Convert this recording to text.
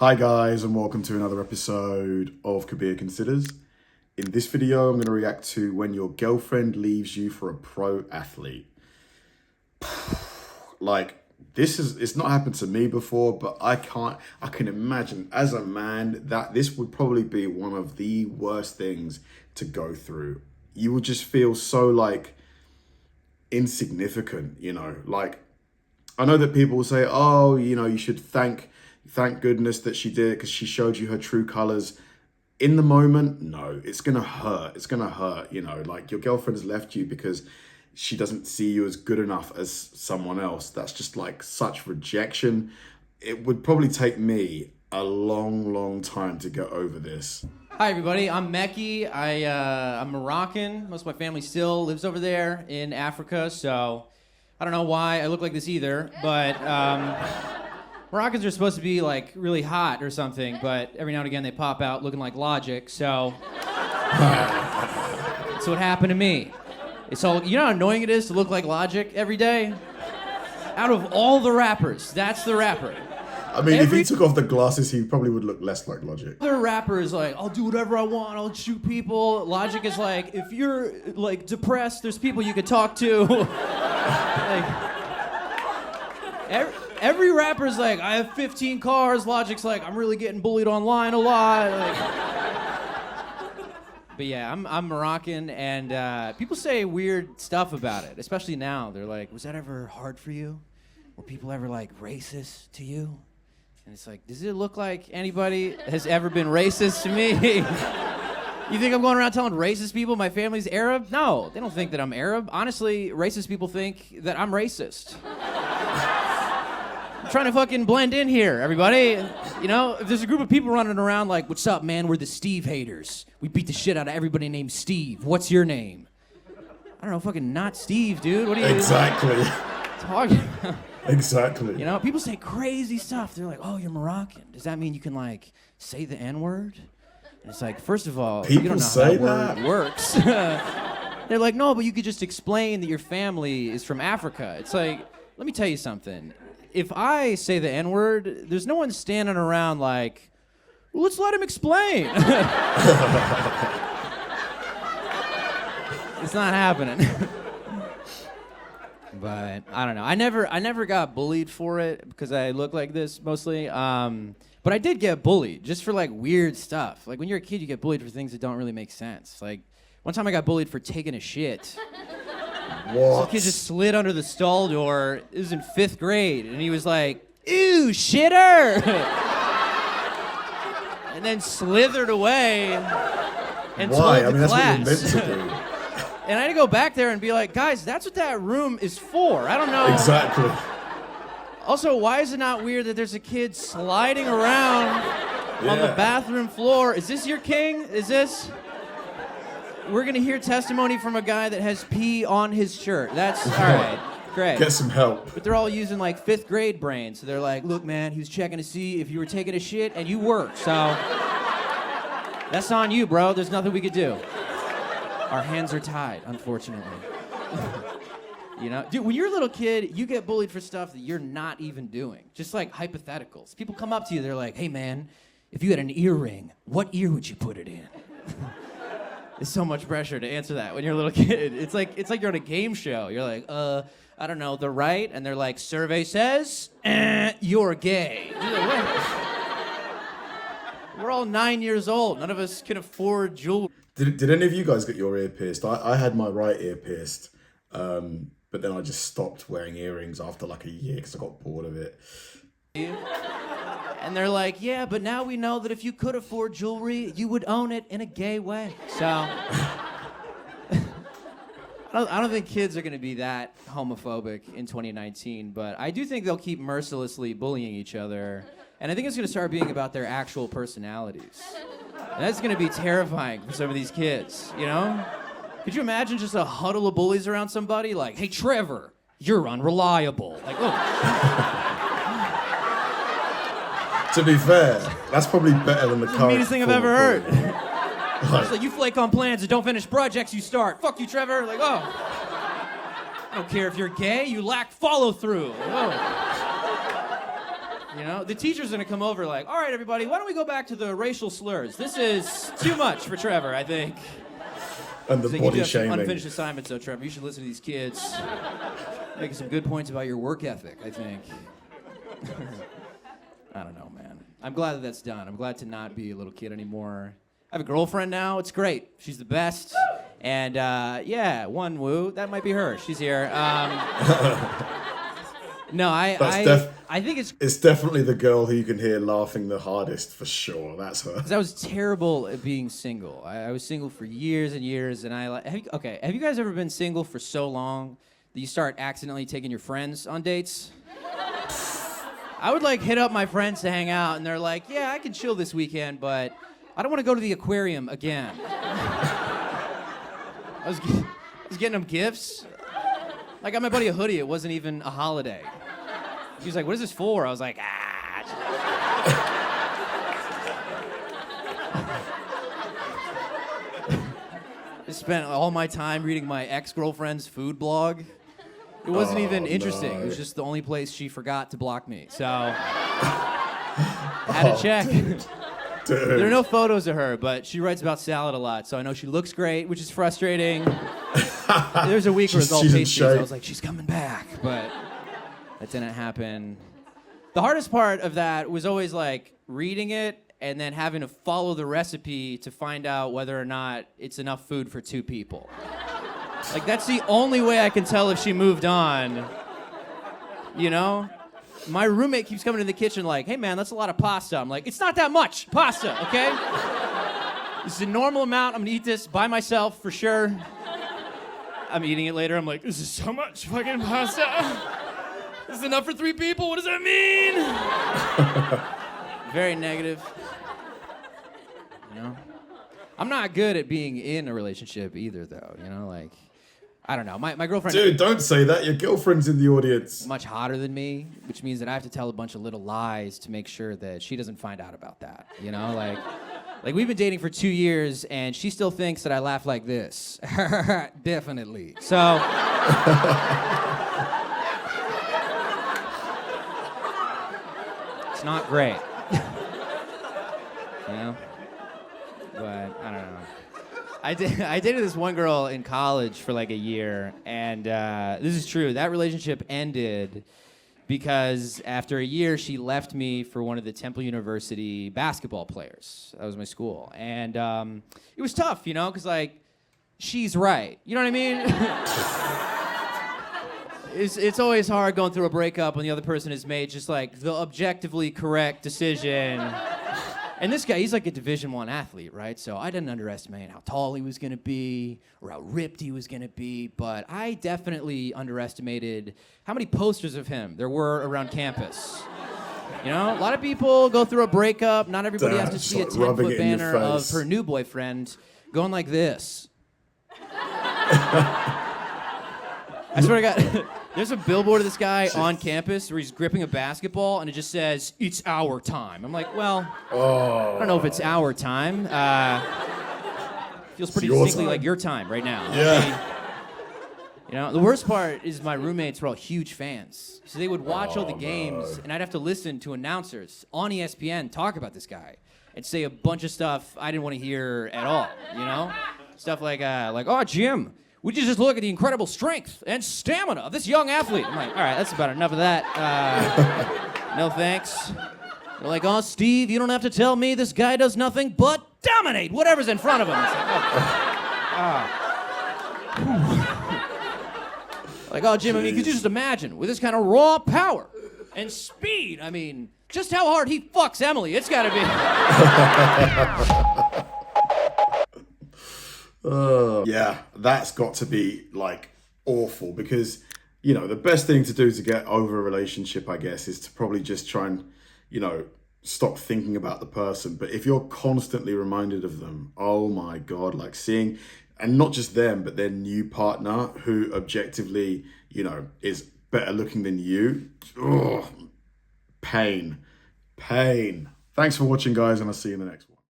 Hi guys, and welcome to another episode of Kabir Considers. In this video, I'm going to react to when your girlfriend leaves you for a pro athlete. It's not happened to me before, but I can imagine as a man that this would probably be one of the worst things to go through. You would just feel so insignificant, I know that people will say, oh, you should thank goodness that she did because she showed you her true colors. In the moment, no, it's going to hurt. It's going to hurt, your girlfriend has left you because she doesn't see you as good enough as someone else. That's just such rejection. It would probably take me a long time to get over this. Hi everybody, I'm Meki. I'm Moroccan. Most of my family still lives over there in Africa, so I don't know why I look like this either, but Moroccans are supposed to be really hot or something, but every now and again they pop out looking like Logic, so that's what happened to me. It's all, you know how annoying it is to look like Logic every day? Out of all the rappers, that's the rapper. I mean, if he took off the glasses, he probably would look less like Logic. Other rapper is I'll do whatever I want, I'll shoot people. Logic is if you're depressed, there's people you could talk to. Every rapper's I have 15 cars. Logic's I'm really getting bullied online a lot. But yeah, I'm Moroccan, and people say weird stuff about it, especially now. They're was that ever hard for you? Were people ever racist to you? And it's does it look like anybody has ever been racist to me? You think I'm going around telling racist people my family's Arab? No, they don't think that I'm Arab. Honestly, racist people think that I'm racist. I'm trying to fucking blend in here, everybody. If there's a group of people running around what's up, man, we're the Steve haters. We beat the shit out of everybody named Steve. What's your name? I don't know, fucking not Steve, dude. What are you Exactly. talking about? Exactly. People say crazy stuff. They're oh, you're Moroccan. Does that mean you can say the N-word? And it's first of all, people you don't know say how that that word works. They're no, but you could just explain that your family is from Africa. It's let me tell you something. If I say the N-word, there's no one standing around well, let's let him explain. It's not happening. But I don't know. I never got bullied for it because I look like this mostly. But I did get bullied just for weird stuff. When you're a kid, you get bullied for things that don't really make sense. One time I got bullied for taking a shit. What? Some kid just slid under the stall door. It was in 5th grade, and he was "Ew, shitter!" And then slithered away and Why? told the class. That's what you're meant to do. And I had to go back there and be guys, that's what that room is for. I don't know. Exactly. Also, why is it not weird that there's a kid sliding around on the bathroom floor? Is this your king? Is this? We're going to hear testimony from a guy that has pee on his shirt. That's all right. Great. Get some help. But they're all using 5th grade brains. So they're look, man, he was checking to see if you were taking a shit, and you weren't. So that's on you, bro. There's nothing we could do. Our hands are tied, unfortunately. Dude, when you're a little kid, you get bullied for stuff that you're not even doing. Just hypotheticals. People come up to you, they're hey man, if you had an earring, what ear would you put it in? There's so much pressure to answer that when you're a little kid. It's like you're on a game show. You're I don't know, the right, and they're survey says, you're gay. You're what? We're all 9 years old. None of us can afford jewelry. Did any of you guys get your ear pierced? I had my right ear pierced, but then I just stopped wearing earrings after a year because I got bored of it. And they're yeah, but now we know that if you could afford jewelry, you would own it in a gay way. So I don't think kids are going to be that homophobic in 2019, but I do think they'll keep mercilessly bullying each other. And I think it's going to start being about their actual personalities. And that's going to be terrifying for some of these kids, Could you imagine just a huddle of bullies around somebody hey, Trevor, you're unreliable. Oh. To be fair, that's probably better than the current. Meanest thing I've ever heard. It's you flake on plans and don't finish projects you start. Fuck you, Trevor. I don't care if you're gay, you lack follow through. You know, the teacher's gonna come over like, all right, everybody, why don't we go back to the racial slurs? This is too much for Trevor, I think. And the So you body do have some shaming. unfinished assignments, though, Trevor. You should listen to these kids. Making some good points about your work ethic, I think. I don't know, man. I'm glad that that's done. I'm glad to not be a little kid anymore. I have a girlfriend now. It's great. She's the best. And yeah, one woo. That might be her. She's here. No, I think it's definitely the girl who you can hear laughing the hardest for sure. That's her. 'cause I was terrible at being single. I was single for years and years, and have you guys ever been single for so long that you start accidentally taking your friends on dates? I would like hit up my friends to hang out, and they're like, "Yeah, I can chill this weekend, but I don't want to go to the aquarium again." I was getting them gifts. I got my buddy a hoodie. It wasn't even a holiday. He was like, "What is this for?" I was like, "Ah." I spent all my time reading my ex-girlfriend's food blog. It wasn't even interesting. No. It was just the only place she forgot to block me. So I had to check. Dude. There are no photos of her, but she writes about salad a lot, so I know she looks great, which is frustrating. There's a week where it's all She's in pasty, so I shape. was like, she's coming back, but that didn't happen. The hardest part of that was always like reading it and then having to follow the recipe to find out whether or not it's enough food for 2 people. Like, that's the only way I can tell if she moved on, you know? My roommate keeps coming to the kitchen like, "Hey man, that's a lot of pasta." I'm like, "It's not that much pasta, okay? This is a normal amount. I'm gonna eat this by myself for sure." I'm eating it later. I'm like, "This is so much fucking pasta. This is enough for 3 people. What does that mean?" Very negative. You know? I'm not good at being in a relationship either, though. You know, like, I don't know. My girlfriend... Dude, don't say that. Your girlfriend's in the audience. much hotter than me, which means that I have to tell a bunch of little lies to make sure that she doesn't find out about that. You know, like we've been dating for 2 years, and she still thinks that I laugh like this. Definitely. So... it's not great. You know? But, I don't know. I dated this one girl in college for like a year, and this is true. That relationship ended because after a year, she left me for one of the Temple University basketball players. That was my school. And it was tough, you know, because, like, she's right. You know what I mean? It's always hard going through a breakup when the other person has made just, like, the objectively correct decision. And this guy, he's like a Division I athlete, right? So I didn't underestimate how tall he was going to be or how ripped he was going to be, but I definitely underestimated how many posters of him there were around campus. You know, a lot of people go through a breakup. Not everybody has to Just see a like rubbing 10-foot it in your banner of face. her new boyfriend going like this. I swear to God, there's a billboard of this guy on campus where he's gripping a basketball and it just says, "It's our time." I'm like, well, I don't know if it's our time. Feels pretty your distinctly time. like your time right now. Yeah. You know, the worst part is my roommates were all huge fans. So they would watch all the games, and I'd have to listen to announcers on ESPN talk about this guy and say a bunch of stuff I didn't want to hear at all, you know? Stuff like, "Oh, Jim, would you just look at the incredible strength and stamina of this young athlete?" I'm like, all right, that's about enough of that. No thanks. They're like, "Oh, Steve, you don't have to tell me this guy does nothing but dominate whatever's in front of him." It's like, "Oh, Jim, I mean, could you just imagine with this kind of raw power and speed? I mean, just how hard he fucks Emily. It's got to be." Yeah, that's got to be like awful because, you know, the best thing to do to get over a relationship, I guess, is to probably just try and, you know, stop thinking about the person. But if you're constantly reminded of them, oh my God, like seeing, and not just them, but their new partner who objectively, you know, is better looking than you. Ugh, pain. Thanks for watching, guys, and I'll see you in the next one.